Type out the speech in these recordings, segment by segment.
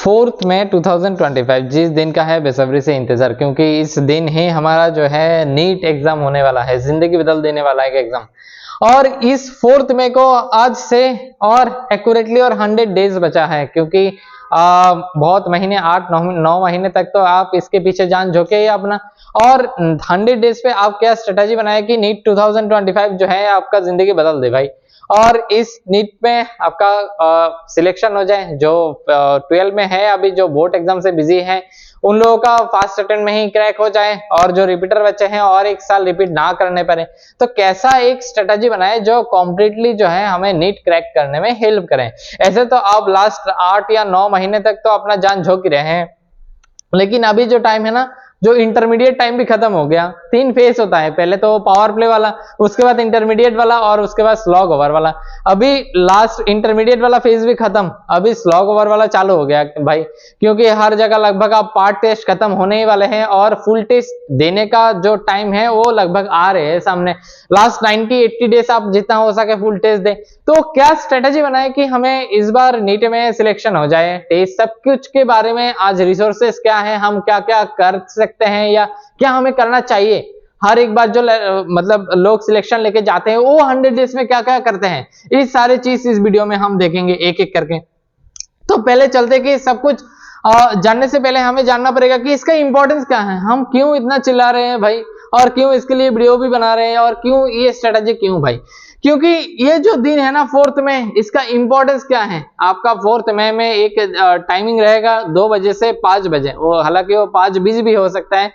4 मई 2025 जिस दिन का है बेसब्री से इंतजार, क्योंकि इस दिन ही हमारा जो है नीट एग्जाम होने वाला है, जिंदगी बदल देने वाला है एग्जाम। और इस 4 मई को आज से और एक्यूरेटली और 100 डेज बचा है, क्योंकि बहुत महीने 8-9 महीने तक तो आप इसके पीछे जान झोंके ही अपना। और 100 डेज पे आप क्या स्ट्रेटेजी बनाए कि नीट 2025 जो है आपका जिंदगी बदल दे भाई। और इस नीट में आपका सिलेक्शन हो जाए, जो 12 में है अभी, जो बोर्ड एग्जाम से बिजी है उन लोगों का फास्ट अटेम्प्ट में ही क्रैक हो जाए, और जो रिपीटर बच्चे हैं और एक साल रिपीट ना करने पड़े। तो कैसा एक स्ट्रेटेजी बनाए जो कॉम्प्लीटली जो है हमें नीट क्रैक करने में हेल्प करें। ऐसे तो आप लास्ट 8 या 9 महीने तक तो अपना जान झोंक रहे हैं, लेकिन अभी जो टाइम है ना, जो इंटरमीडिएट टाइम भी खत्म हो गया। 3 फेज होता है, पहले तो पावर प्ले वाला, उसके बाद इंटरमीडिएट वाला और उसके बाद स्लॉग ओवर वाला। अभी लास्ट इंटरमीडिएट वाला फेज भी खत्म, अभी स्लॉग ओवर वाला चालू हो गया भाई, क्योंकि हर जगह लगभग अब पार्ट टेस्ट खत्म होने ही वाले हैं और फुल टेस्ट देने का जो टाइम है वो लगभग आ रहे हैं सामने। लास्ट 90-80 डेज आप जितना हो सके फुल टेस्ट दे। तो क्या स्ट्रेटेजी बनाए कि हमें इस बार नीट में सिलेक्शन हो जाए, टेस्ट सब कुछ के बारे में आज रिसोर्सेस क्या है, हम क्या क्या कर सकते हैं या क्या हमें करना चाहिए। हर एक बार जो मतलब लोग सिलेक्शन लेके जाते हैं वो 100 डेज में क्या क्या करते हैं, इस सारे चीज इस वीडियो में हम देखेंगे एक एक करके। तो पहले चलते कि सब कुछ जानने से पहले हमें जानना पड़ेगा कि इसका इंपॉर्टेंस क्या है, हम क्यों इतना चिल्ला रहे हैं भाई, और क्यों इसके लिए वीडियो भी बना रहे हैं, और क्यों ये स्ट्रेटेजी क्यों भाई। क्योंकि ये जो दिन है ना 4 मई, इसका इंपॉर्टेंस क्या है। आपका 4 मई में एक टाइमिंग रहेगा 2 बजे से 5 बजे, वो हालांकि वो 5:20 भी हो सकता है।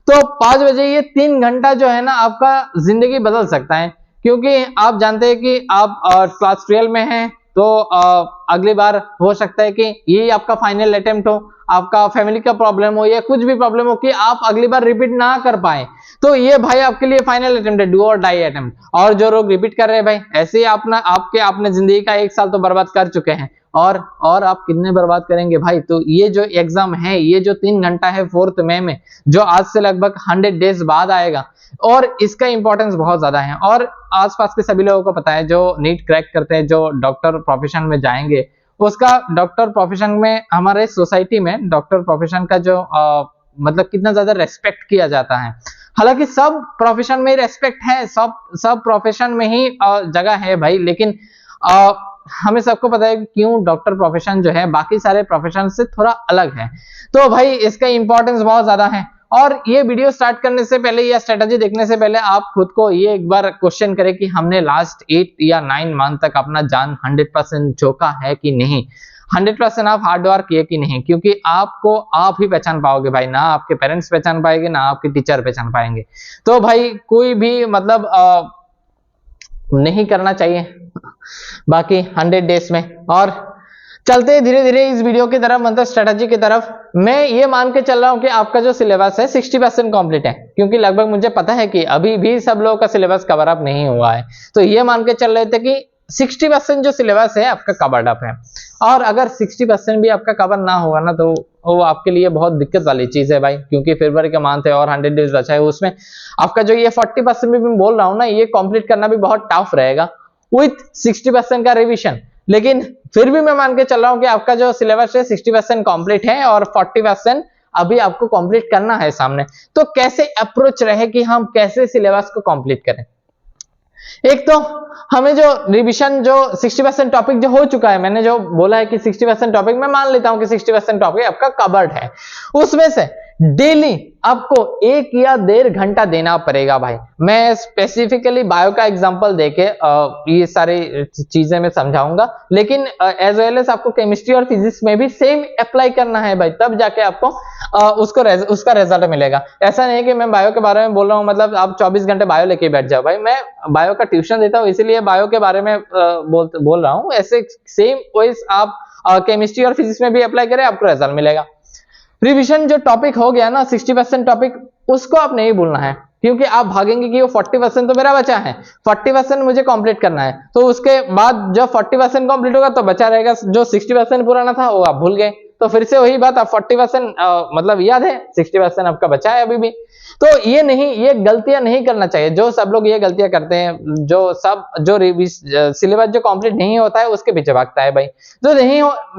तो 5 बजे ये 3 घंटा जो है ना आपका जिंदगी बदल सकता है, क्योंकि आप जानते हैं कि आप क्लास 12 में हैं, तो अगली बार हो सकता है कि ये आपका फाइनल अटेम्प्ट हो, आपका फैमिली का प्रॉब्लम हो या कुछ भी प्रॉब्लम हो कि आप अगली बार रिपीट ना कर पाए, तो ये भाई आपके लिए फाइनल अटेम्प्ट है, डू और डाई अटेम्प्ट। और जो लोग रिपीट कर रहे हैं भाई, ऐसे ही आपने जिंदगी का 1 साल तो बर्बाद कर चुके हैं, और आप कितने बर्बाद करेंगे भाई। तो ये जो एग्जाम है, ये जो 3 घंटा है 4 मई में, जो आज से लगभग 100 डेज बाद आएगा, और इसका इंपॉर्टेंस बहुत ज्यादा है। और आसपास के सभी लोगों को पता है जो नीट क्रैक करते हैं, जो डॉक्टर प्रोफेशन में जाएंगे, उसका डॉक्टर प्रोफेशन में, हमारे सोसाइटी में डॉक्टर प्रोफेशन का जो मतलब कितना ज्यादा रेस्पेक्ट किया जाता है। हालांकि सब प्रोफेशन में रेस्पेक्ट है, सब प्रोफेशन में ही जगह है भाई, लेकिन हमें सबको पता है कि क्यों डॉक्टर प्रोफेशन जो है बाकी सारे प्रोफेशन से थोड़ा अलग है। तो भाई इसका इंपॉर्टेंस बहुत ज्यादा है। और ये वीडियो स्टार्ट करने से पहले या स्ट्रेटेजी देखने से पहले आप खुद को ये एक बार क्वेश्चन करें कि हमने लास्ट 8 या 9 मंथ तक अपना जान 100% झोंका है कि नहीं, 100% आप हार्ड वर्क किए कि नहीं। क्योंकि आपको आप ही पहचान पाओगे भाई, ना आपके पेरेंट्स पहचान पाएंगे, ना आपके टीचर पहचान पाएंगे। तो भाई कोई भी मतलब नहीं करना चाहिए बाकी 100 डेज में। और चलते हैं धीरे धीरे इस वीडियो की तरफ, मतलब स्ट्रेटजी की तरफ। मैं ये मान के चल रहा हूं कि आपका जो सिलेबस है 60% कंप्लीट है, क्योंकि लगभग मुझे पता है कि अभी भी सब लोगों का सिलेबस कवर अप नहीं हुआ है। तो ये मान के चल रहे थे कि 60% जो सिलेबस है आपका कवर्ड अप है। और अगर 60% भी आपका कवर ना होगा ना, तो वो आपके लिए बहुत दिक्कत वाली चीज है भाई, क्योंकि फरवरी का मंथ है और 100 डेज बचा है, उसमें आपका जो ये 40% भी मैं बोल रहा हूँ ना, ये कंप्लीट करना भी बहुत टफ रहेगा विथ 60% का रिविजन। लेकिन फिर भी मैं मान के चल रहा हूं कि आपका जो सिलेबस है 60% कंप्लीट है और 40% अभी आपको कंप्लीट करना है सामने। तो कैसे अप्रोच रहे कि हम कैसे सिलेबस को कंप्लीट करें। एक तो हमें जो रिवीजन, जो 60% टॉपिक जो हो चुका है, मैंने जो बोला है कि 60% टॉपिक, मैं मान लेता हूं कि 60% टॉपिक आपका कवर्ड है, उसमें से डेली आपको 1 या 1.5 घंटा देना पड़ेगा भाई। मैं स्पेसिफिकली बायो का एग्जांपल देके ये सारी चीजें मैं समझाऊंगा, लेकिन एज वेल एज आपको केमिस्ट्री और फिजिक्स में भी सेम अप्लाई करना है भाई, तब जाके आपको उसका रिजल्ट मिलेगा। ऐसा नहीं कि मैं बायो के बारे में बोल रहा हूँ मतलब आप 24 घंटे बायो लेके बैठ जाओ भाई। मैं बायो का ट्यूशन देता हूँ, इसीलिए बायो के बारे में बोल रहा हूँ। ऐसे सेम वॉइस आप केमिस्ट्री और फिजिक्स में भी अप्लाई करें, आपको रिजल्ट मिलेगा। रिवीजन जो टॉपिक हो गया ना 60% टॉपिक, उसको आप नहीं भूलना है, क्योंकि आप भागेंगे कि वो 40% तो मेरा बचा है, 40% मुझे कंप्लीट करना है। तो उसके बाद जब 40% कंप्लीट होगा तो बचा रहेगा जो 60% पुराना था, वो आप भूल गए। तो फिर से वही बात, आप 40% मतलब याद है, 60% आपका बचा है अभी भी। तो ये नहीं, ये गलतियां नहीं करना चाहिए। जो सब लोग ये गलतियां करते हैं, जो सिलेबस जो कंप्लीट नहीं होता है उसके पीछे भागता है भाई।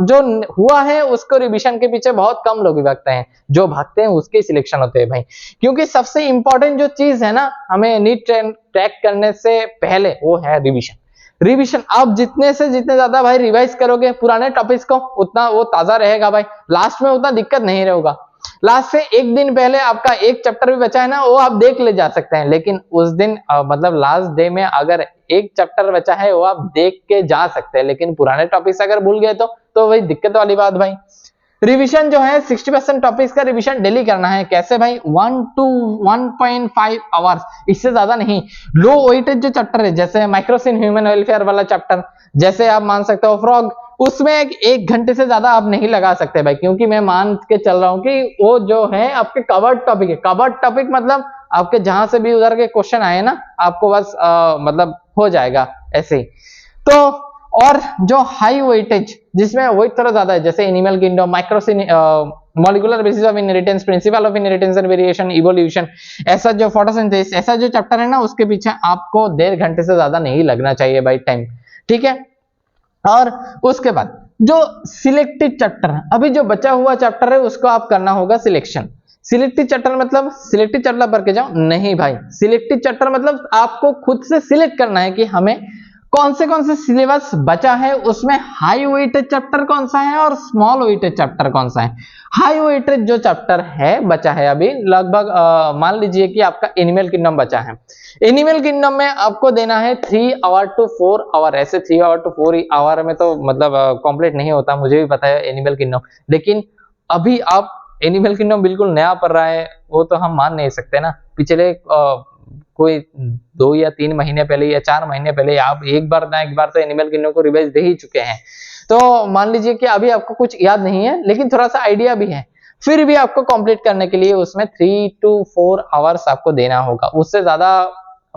जो हुआ है उसको रिवीजन के पीछे बहुत कम लोग भागते हैं, जो भागते हैं उसके सिलेक्शन होते हैं भाई। क्योंकि सबसे इंपॉर्टेंट जो चीज है ना हमें नीट ट्रैक करने से पहले, वो है रिवीजन। रिवीजन आप जितने से जितने ज्यादा भाई रिवाइज करोगे पुराने टॉपिक्स को, उतना वो ताजा रहेगा भाई। लास्ट में उतना दिक्कत नहीं रहेगा। लास्ट से एक दिन पहले आपका एक चैप्टर भी बचा है ना, वो आप देख ले जा सकते हैं, लेकिन उस दिन मतलब लास्ट डे में अगर एक चैप्टर बचा है वो आप देख के जा सकते हैं, लेकिन पुराने टॉपिक्स अगर भूल गए तो वही दिक्कत वाली बात भाई। रिवीजन जो है 60% टॉपिक्स का रिवीजन डेली करना है। कैसे भाई? 1 to 1.5 आवर्स, इससे ज्यादा नहीं। लो वेटेज जो चैप्टर है, जैसे माइक्रोस इन ह्यूमन वेलफेयर वाला चैप्टर, जैसे आप मान सकते हो फ्रॉग, उसमें एक घंटे से ज्यादा आप नहीं लगा सकते भाई, क्योंकि मैं मान के चल रहा हूं कि वो जो है आपके कवर्ड टॉपिक है। कवर्ड टॉपिक मतलब आपके जहां से भी उधर के क्वेश्चन आए ना, आपको बस मतलब हो जाएगा ऐसे ही। तो और जो हाई वेटेज जिसमें वेट थोड़ा ज्यादा है, जैसे एनिमल किंगडम, माइक्रोसिन, molecular basis of inheritance, principle of inheritance and variation, evolution, ऐसा जो फोटोसिंथेसिस, ऐसा जो चैप्टर है ना, उसके पीछे आपको 1.5 घंटे से ज्यादा नहीं लगना चाहिए भाई टाइम, ठीक है। और उसके बाद जो सिलेक्टेड चैप्टर है, अभी जो बचा हुआ चैप्टर है उसको आप करना होगा सिलेक्शन। सिलेक्टेड चैप्टर मतलब सिलेक्टेड चैप्टर पढ़ के जाओ नहीं भाई, सिलेक्टेड चैप्टर मतलब आपको खुद से सिलेक्ट करना है कि हमें कौन से सिलेबस बचा है, उसमें हाई वेटेज चैप्टर कौन सा है और स्मॉल वेटेज चैप्टर कौन सा है। हाई वेटेज जो चैप्टर है बचा है अभी लगभग मान लीजिए कि आपका एनिमल किंगडम बचा है। एनिमल किंगडम में आपको देना है 3 आवर टू 4 आवर। ऐसे 3 आवर टू 4 आवर में तो मतलब कंप्लीट नहीं होता, मुझे भी पता है एनिमल किंगडम, लेकिन अभी आप एनिमल किंगडम बिल्कुल नया पढ़ रहा है, वो तो हम मान नहीं सकते ना। पिछले कोई 2 या 3 महीने पहले या 4 महीने पहले आप एक बार तो एनिमल किंगडम को रिवाइज दे ही चुके हैं। तो मान लीजिए कि अभी आपको कुछ याद नहीं है, लेकिन थोड़ा सा आइडिया भी है, फिर भी आपको कंप्लीट करने के लिए उसमें 3 to 4 आवर्स आपको देना होगा। उससे ज्यादा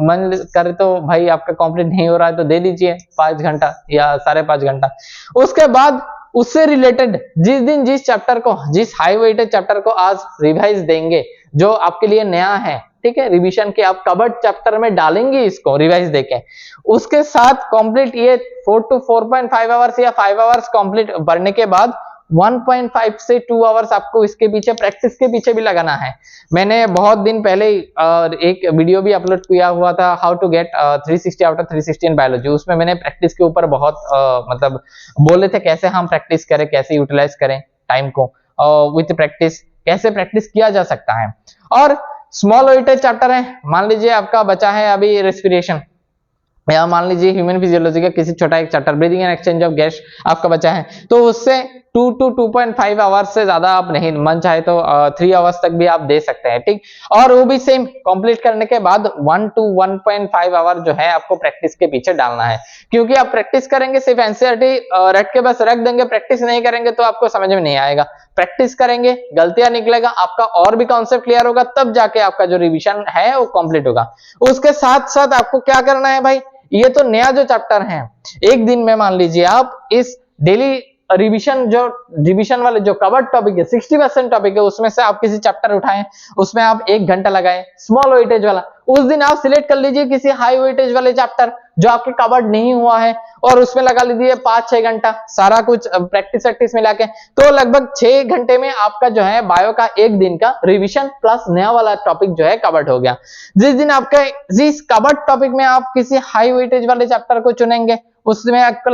मन करे तो भाई आपका कंप्लीट नहीं हो रहा है तो दे दीजिए 5 घंटा या 5.5 घंटा। उसके बाद उससे रिलेटेड जिस चैप्टर को, जिस हाई वेटेज चैप्टर को आज रिवाइज देंगे, जो आपके लिए नया है, ठीक है, रिवीजन के आप कवर्ड चैप्टर में डालेंगे इसको रिवाइज देके, उसके साथ कंप्लीट ये 4 to 4.5 आवर्स या 5 आवर्स कंप्लीट पढ़ने के बाद 1.5 से 2 आवर्स आपको इसके पीछे प्रैक्टिस के पीछे भी लगाना है। मैंने बहुत दिन पहले एक वीडियो भी अपलोड किया हुआ था, how to get 360 out of 360 in biology. उसमें मैंने प्रैक्टिस के ऊपर बहुत मतलब बोले थे कैसे हम प्रैक्टिस करें, कैसे यूटिलाइज करें टाइम को, विथ प्रैक्टिस कैसे प्रैक्टिस किया जा सकता है। और स्मॉल वेटेज चैप्टर है, मान लीजिए आपका बचा है अभी रेस्पिरेशन, या मान लीजिए ह्यूमन फिजियोलॉजी का किसी छोटा एक chapter breathing and exchange of gas आपका बचा है, तो उससे 2 to 2.5 आवर्स से ज्यादा आप नहीं, मन चाहे तो 3 आवर्स तक भी आप दे सकते हैं, ठीक। और वो भी सेम कंप्लीट करने के बाद 1 to 1.5 आवर जो है आपको प्रैक्टिस के पीछे डालना है। क्योंकि आप प्रैक्टिस करेंगे सिर्फ एनसीईआरटी रट के बस रख देंगे, प्रैक्टिस नहीं करेंगे तो आपको समझ में नहीं आएगा। प्रैक्टिस करेंगे, गलतियां निकलेगा, आपका और भी कॉन्सेप्ट क्लियर होगा, तब जाके आपका जो रिविजन है वो कंप्लीट होगा। उसके साथ साथ आपको क्या करना है भाई, ये तो नया जो चैप्टर है, एक दिन में मान लीजिए आप इस डेली रिवीजन वाले जो कवर्ड टॉपिक है 60% टॉपिक है, उसमें से आप किसी चैप्टर उठाएं, उसमें आप 1 घंटा लगाएं स्मॉल वेटेज वाला। उस दिन आप सिलेक्ट कर लीजिए किसी हाई वेटेज वाले चैप्टर जो आपके कवर्ड नहीं हुआ है, और उसमें लगा लीजिए 5-6 घंटा, सारा कुछ प्रैक्टिस मिला के, तो लगभग 6 घंटे में आपका जो है बायो का एक दिन का रिवीजन प्लस नया वाला टॉपिक जो है कवर्ड हो गया। जिस दिन आपका जिस कवर्ड टॉपिक में आप किसी हाई वेटेज वाले चैप्टर को चुनेंगे, उसमें आपको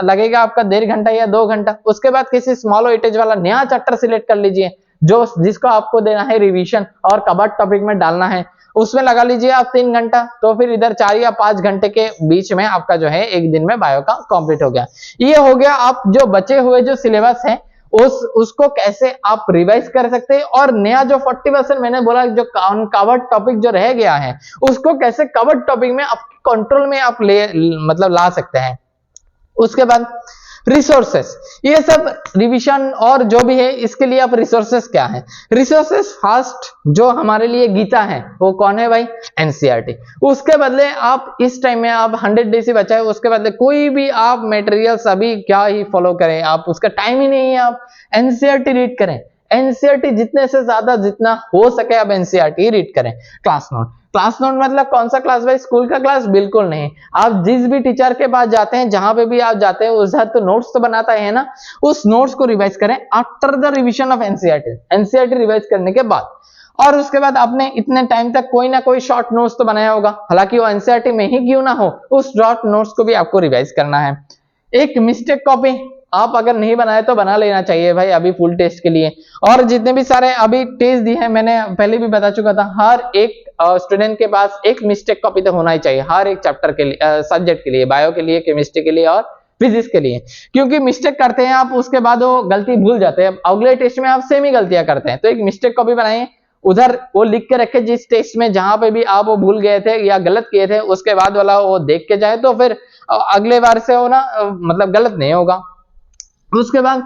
लगेगा आपका 1.5 घंटा या 2 घंटा। उसके बाद किसी स्मॉल वेटेज वाला नया चैप्टर सिलेक्ट कर लीजिए जिसको आपको देना है रिवीजन और कवर्ड टॉपिक में डालना है, उसमें लगा लीजिए आप 3 घंटा, तो फिर इधर 4 या 5 घंटे के बीच में आपका जो है एक दिन में बायो का कंप्लीट हो गया। ये हो गया आप जो बचे हुए जो सिलेबस है उसको कैसे आप रिवाइज कर सकते हैं, और नया जो 40% मैंने बोला जो कवर्ड टॉपिक जो रह गया है उसको कैसे कवर्ड टॉपिक में आपके कंट्रोल में आप ला सकते हैं। उसके बाद रिसोर्सेस, ये सब रिवीजन और जो भी है इसके लिए आप रिसोर्सेस क्या है, रिसोर्सेस फर्स्ट जो हमारे लिए गीता है वो कौन है भाई, एनसीईआरटी। उसके बदले आप इस टाइम में आप 100 डेज ही बचा है, उसके बदले कोई भी आप मटेरियल्स अभी क्या ही फॉलो करें, आप उसका टाइम ही नहीं है, आप एनसीईआरटी रीड करें। एनसीईआरटी जितने से ज्यादा जितना हो सके आप एनसीईआरटी रीड करें। क्लास नोट, क्लास नोट मतलब कौन सा क्लास भाई, स्कूल का क्लास बिल्कुल नहीं। आप जिस भी टीचर के पास जाते हैं, जहां पे भी आप जाते हैं, उधर तो नोट्स तो बनाता है ना, उस नोट्स को रिवाइज करें after the revision of NCERT, NCERT revise करने के बाद। और उसके बाद आपने इतने टाइम तक कोई ना कोई शॉर्ट नोट्स तो बनाया होगा, हालांकि वो एनसीईआरटी में ही क्यों ना हो, उस शॉर्ट नोट्स को भी आपको रिवाइज करना है। एक मिस्टेक कॉपी आप अगर नहीं बनाए तो बना लेना चाहिए भाई अभी फुल टेस्ट के लिए। और जितने भी सारे अभी टेस्ट दिए हैं, मैंने पहले भी बता चुका था, हर एक स्टूडेंट के पास एक मिस्टेक कॉपी तो होना ही चाहिए, हर एक चैप्टर के लिए, सब्जेक्ट के लिए, बायो के लिए, केमिस्ट्री के लिए और फिजिक्स के लिए। क्योंकि मिस्टेक करते हैं आप, उसके बाद वो गलती भूल जाते हैं, अगले टेस्ट में आप सेम ही गलतियां करते हैं। तो एक मिस्टेक कॉपी बनाइए, उधर वो लिख के रखे जिस टेस्ट में जहां पे भी आप वो भूल गए थे या गलत किए थे, उसके बाद वाला वो देख के जाए, तो फिर अगले बार से वो ना मतलब गलत नहीं होगा। उसके बाद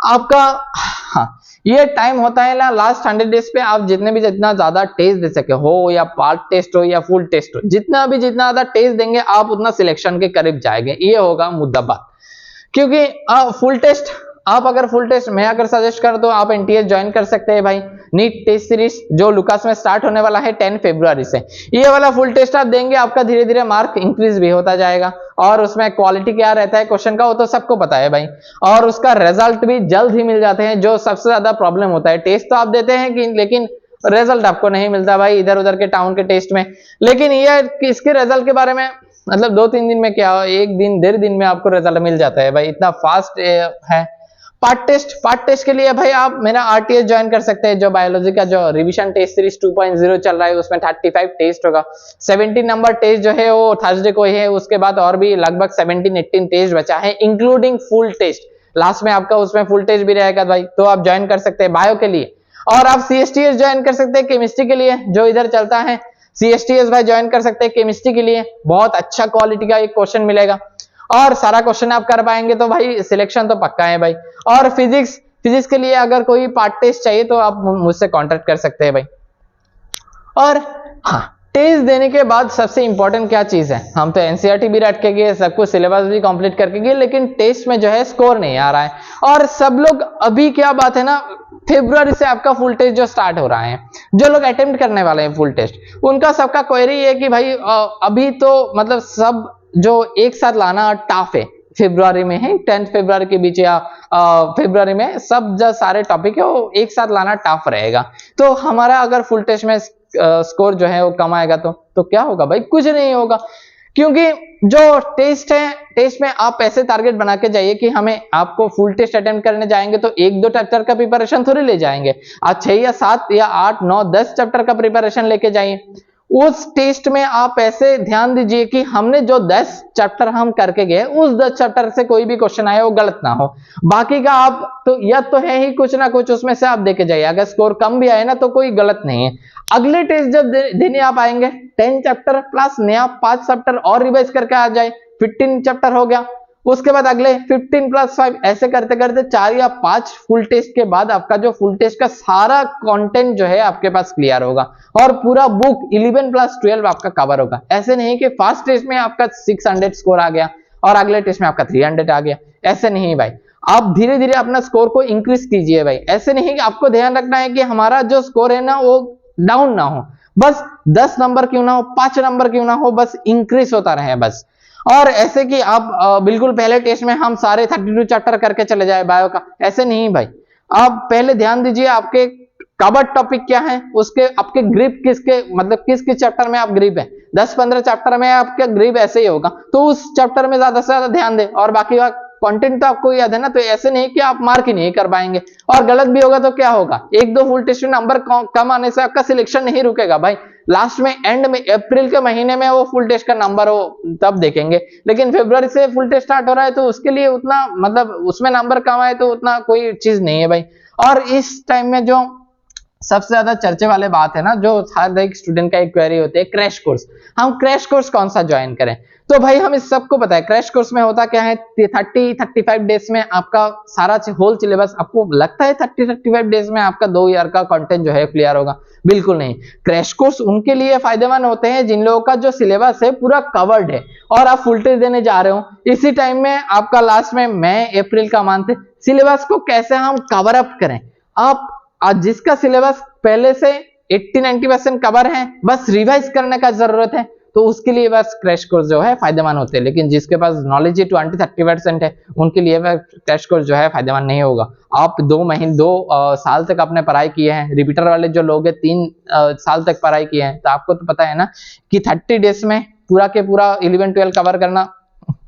आपका हाँ, ये टाइम होता है ना लास्ट 100 डेज पे, आप जितने भी जितना ज्यादा टेस्ट दे सके, हो या पार्ट टेस्ट हो या फुल टेस्ट हो, जितना ज्यादा टेस्ट देंगे आप उतना सिलेक्शन के करीब जाएंगे, ये होगा मुद्दा बात। क्योंकि फुल टेस्ट आप अगर फुल टेस्ट मैं अगर सजेस्ट कर तो आप एनटीएस ज्वाइन कर सकते हैं भाई, नीट टेस्ट सीरीज जो लुकास में स्टार्ट होने वाला है 10 फरवरी से। ये वाला फुल टेस्ट आप देंगे, आपका धीरे धीरे मार्क इंक्रीज भी होता जाएगा, और उसमें क्वालिटी क्या रहता है क्वेश्चन का वो तो सबको पता है भाई, और उसका रिजल्ट भी जल्द ही मिल जाते हैं, जो सबसे ज्यादा प्रॉब्लम होता है। टेस्ट तो आप देते हैं कि लेकिन रिजल्ट आपको नहीं मिलता भाई इधर उधर के टाउन के टेस्ट में। लेकिन ये इसके रिजल्ट के बारे में मतलब 2-3 दिन में क्या, एक दिन 1.5 दिन में आपको रिजल्ट मिल जाता है भाई, इतना फास्ट है। पार्ट टेस्ट के लिए भाई आप मेरा आरटीएस ज्वाइन कर सकते हैं, जो बायोलॉजी का जो रिवीजन टेस्ट सीरीज 2.0 चल रहा है, उसमें 35 टेस्ट होगा। 17 नंबर टेस्ट जो है वो थर्सडे को ही है, उसके बाद और भी लगभग 17-18 टेस्ट बचा है, इंक्लूडिंग फुल टेस्ट। लास्ट में आपका उसमें फुल टेस्ट भी रहेगा भाई, तो आप ज्वाइन कर सकते हैं बायो के लिए। और आप सीएसटीएस ज्वाइन कर सकते हैं केमिस्ट्री के लिए, जो इधर चलता है सीएसटीएस भाई ज्वाइन कर सकते हैं केमिस्ट्री के लिए, बहुत अच्छा क्वालिटी का एक क्वेश्चन मिलेगा और सारा क्वेश्चन आप कर पाएंगे तो भाई सिलेक्शन तो पक्का है भाई। और फिजिक्स के लिए अगर कोई पार्ट टेस्ट चाहिए तो आप मुझसे कांटेक्ट कर सकते हैं भाई। और हाँ, टेस्ट देने के बाद सबसे इंपॉर्टेंट क्या चीज है, हम तो एनसीईआरटी भी रट के गए, सब कुछ सिलेबस भी कंप्लीट करके गए, लेकिन टेस्ट में जो है स्कोर नहीं आ रहा है। और सब लोग अभी क्या बात है ना, फरवरी से आपका फुल टेस्ट जो स्टार्ट हो रहा है, जो लोग अटेम्प्ट करने वाले हैं फुल टेस्ट, उनका सबका क्वेरी है कि भाई अभी तो मतलब सब जो एक साथ लाना टफ है, फरवरी में है 10 फरवरी के बीच या फरवरी में सब जो सारे टॉपिक है वो एक साथ लाना टफ रहेगा। तो हमारा अगर फुल टेस्ट में स्कोर जो है वो कम आएगा तो क्या होगा भाई, कुछ नहीं होगा। क्योंकि जो टेस्ट है, टेस्ट में आप ऐसे टारगेट बना के जाइए कि हमें आपको फुल टेस्ट अटेम्प्ट करने जाएंगे तो 1-2 चैप्टर का प्रिपरेशन थोड़ी ले जाएंगे, आप 6 या 7 या 8, 9, 10 चैप्टर का प्रिपरेशन लेके जाइए। उस टेस्ट में आप ऐसे ध्यान दीजिए कि हमने जो 10 चैप्टर हम करके गए, उस 10 चैप्टर से कोई भी क्वेश्चन आए वो गलत ना हो, बाकी का आप तो या तो है ही कुछ ना कुछ उसमें से आप देके जाइए, अगर स्कोर कम भी आए ना तो कोई गलत नहीं है। अगले टेस्ट जब देने आप आएंगे 10 चैप्टर प्लस नया 5 चैप्टर और रिवाइज करके आ जाए, 15 चैप्टर हो गया, उसके बाद अगले 15 + 5 ऐसे करते करते 4 या 5 फुल टेस्ट के बाद आपका जो फुल टेस्ट का सारा कंटेंट जो है आपके पास क्लियर होगा और पूरा बुक 11 + 12 आपका कवर होगा। ऐसे नहीं कि फर्स्ट टेस्ट में आपका 600 स्कोर आ गया और अगले टेस्ट में आपका 300 आ गया, ऐसे नहीं भाई। आप धीरे धीरे अपना स्कोर को इंक्रीज कीजिए भाई, ऐसे नहीं कि आपको ध्यान रखना है कि हमारा जो स्कोर है ना वो डाउन ना हो, बस 10 नंबर क्यों ना हो, 5 नंबर क्यों ना हो, बस इंक्रीज होता रहे बस। और ऐसे कि आप बिल्कुल पहले टेस्ट में हम सारे 32 चैप्टर करके चले जाए बायो का, ऐसे नहीं भाई। आप पहले ध्यान दीजिए आपके कवर टॉपिक क्या है, उसके आपके ग्रिप किसके मतलब किस किस चैप्टर में आप ग्रिप है, 10-15 चैप्टर में आपका ग्रिप ऐसे ही होगा तो उस चैप्टर में ज्यादा से ज्यादा ध्यान दे, और बाकी कंटेंट तो आपको याद है ना, तो ऐसे नहीं कि आप मार्क ही नहीं कर पाएंगे। और गलत भी होगा तो क्या होगा, 1-2 फुल टेस्ट में नंबर कम आने से आपका सिलेक्शन नहीं रुकेगा भाई, लास्ट में एंड में अप्रैल के महीने में वो फुल टेस्ट का नंबर हो तब देखेंगे। लेकिन फरवरी से फुल टेस्ट स्टार्ट हो रहा है तो उसके लिए उतना मतलब उसमें नंबर कम आए तो उतना कोई चीज नहीं है भाई। और इस टाइम में जो सबसे ज्यादा चर्चे वाले बात है ना, जो हर एक स्टूडेंट का एक क्वेरी होती है, क्रैश कोर्स। हम क्रैश कोर्स कौन सा ज्वाइन करें, तो भाई हम इस सबको पता है क्रैश कोर्स में होता क्या है, 30-35 डेज में आपका सारा होल सिलेबस। आपको लगता है 30-35 डेज में आपका 2 ईयर का कंटेंट जो है क्लियर होगा? बिल्कुल नहीं। क्रैश कोर्स उनके लिए फायदेमंद होते हैं जिन लोगों का जो सिलेबस है पूरा कवर्ड है और आप फुल टेस्ट देने जा रहे हो। इसी टाइम में आपका लास्ट में मई अप्रैल का मंथ है, सिलेबस को कैसे हम कवर अप करें। आप जिसका सिलेबस पहले से 80-90% कवर है, बस रिवाइज करने का जरूरत है, तो उसके लिए बस क्रैश कोर्स जो है फायदेमंद होते हैं। लेकिन जिसके पास नॉलेज ही 20-30% है, उनके लिए वह क्रैश कोर्स जो है फायदेमंद नहीं होगा। आप 2 साल तक आपने पढ़ाई किए हैं, रिपीटर वाले जो लोग हैं 3 साल तक पढ़ाई किए हैं, तो आपको तो पता है ना कि 30 डेज में पूरा के पूरा 11-12 कवर करना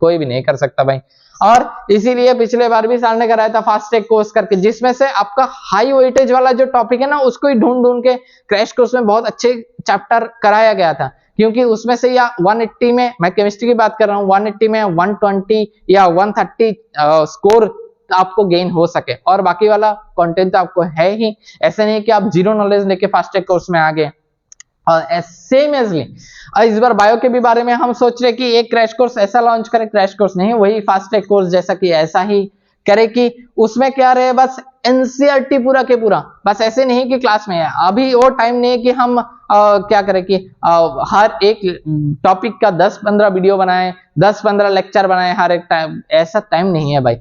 कोई भी नहीं कर सकता भाई। और इसीलिए पिछले बार भी साल ने कराया था फास्ट ट्रैक कोर्स करके, जिसमें से आपका हाई वेटेज वाला जो टॉपिक है ना, उसको ही ढूंढ ढूंढ के क्रैश कोर्स में बहुत अच्छे चैप्टर कराया गया था। क्योंकि उसमें से या 180 में, मैं केमिस्ट्री की बात कर रहा हूँ, 180 में 120 या 130 स्कोर आपको गेन हो सके, और बाकी वाला कंटेंट तो आपको है ही। ऐसे नहीं कि आप जीरो नॉलेज लेके फास्ट ट्रैक कोर्स में आ गए। और सेम एजली इस बार बायो के भी बारे में हम सोच रहे कि एक क्रैश कोर्स ऐसा लॉन्च करें, क्रैश कोर्स नहीं, वही फास्ट ट्रैक कोर्स जैसा कि ऐसा ही करे कि उसमें क्या रहे, बस एनसीईआरटी पूरा के पूरा, बस ऐसे नहीं कि क्लास में है। अभी वो टाइम नहीं है कि हम क्या करें कि हर एक टॉपिक का 10-15 वीडियो बनाए, 10-15 लेक्चर बनाए हर एक टाइम, ऐसा टाइम नहीं है भाई।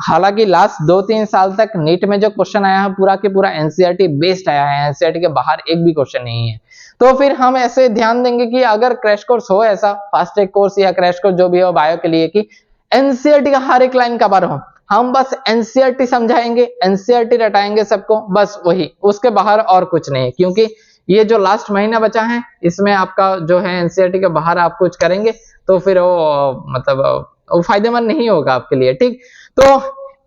हालांकि लास्ट 2-3 साल तक नीट में जो क्वेश्चन आया है पूरा के पूरा एनसीईआरटी बेस्ड आया है, एनसीईआरटी के बाहर एक भी क्वेश्चन नहीं है। तो फिर हम ऐसे ध्यान देंगे कि अगर क्रैश कोर्स हो ऐसा फास्ट ट्रैक कोर्स या क्रैश कोर्स जो भी हो बायो के लिए, कि एनसीईआरटी का हर एक लाइन कवर हो, हम बस एनसीईआरटी समझाएंगे, एनसीईआरटी रटाएंगे सबको, बस वही, उसके बाहर और कुछ नहीं। क्योंकि ये जो लास्ट महीना बचा है इसमें आपका जो है एनसीईआरटी के बाहर आप कुछ करेंगे तो फिर वो मतलब वो फायदेमंद नहीं होगा आपके लिए, ठीक। तो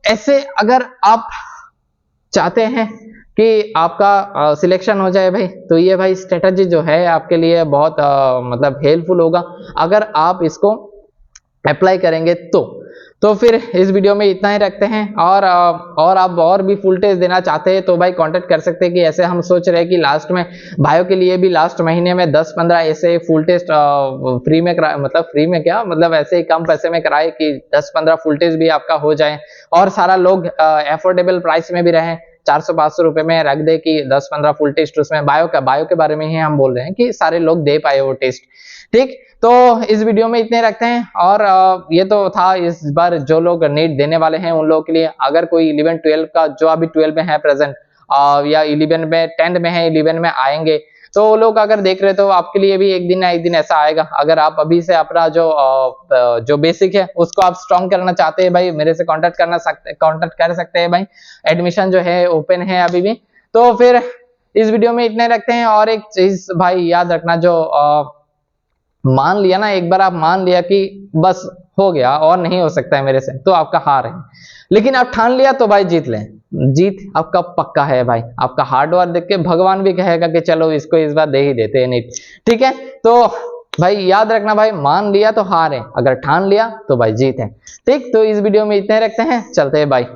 ऐसे अगर आप चाहते हैं कि आपका सिलेक्शन हो जाए भाई, तो ये भाई स्ट्रेटजी जो है आपके लिए बहुत मतलब हेल्पफुल होगा अगर आप इसको अप्लाई करेंगे तो फिर इस वीडियो में इतना ही रखते हैं। और आप और भी फुल टेस्ट देना चाहते हैं तो भाई कांटेक्ट कर सकते हैं। कि ऐसे हम सोच रहे हैं कि लास्ट में बायो के लिए भी लास्ट महीने में 10-15 ऐसे फुल टेस्ट फ्री में कराए, मतलब फ्री में क्या, मतलब ऐसे ही कम पैसे में कराए कि 10-15 फुल टेस्ट भी आपका हो जाए और सारा लोग एफोर्डेबल प्राइस में भी रहे, 400-500 रुपए में रख दे कि 10-15 फुल टेस्ट उसमें बायो के बारे में ही हम बोल रहे हैं कि सारे लोग दे पाए वो टेस्ट, ठीक। तो इस वीडियो में इतने रखते हैं। और ये तो था इस बार जो लोग नीट देने वाले हैं उन लोगों के लिए। अगर कोई 11-12 का जो अभी 12 में है प्रेजेंट, या 11 में 10 में है, 11 में आएंगे, तो वो लोग अगर देख रहे तो आपके लिए भी एक दिन ना एक दिन ऐसा आएगा। अगर आप अभी से अपना जो बेसिक है उसको आप स्ट्रॉन्ग करना चाहते हैं भाई, मेरे से कांटेक्ट कर सकते हैं भाई। एडमिशन जो है ओपन है अभी भी। तो फिर इस वीडियो में इतने रखते हैं। और एक चीज भाई याद रखना, जो मान लिया ना, एक बार आप मान लिया कि बस हो गया और नहीं हो सकता है मेरे से, तो आपका हार है। लेकिन आप ठान लिया तो भाई जीत लें, जीत आपका पक्का है भाई। आपका हार्ड वर्क देख के भगवान भी कहेगा कि चलो इसको इस बार दे ही देते हैं नीट, ठीक है। तो भाई याद रखना भाई, मान लिया तो हार है, अगर ठान लिया तो भाई जीत है, ठीक। तो इस वीडियो में इतने रखते हैं, चलते हैं, बाय।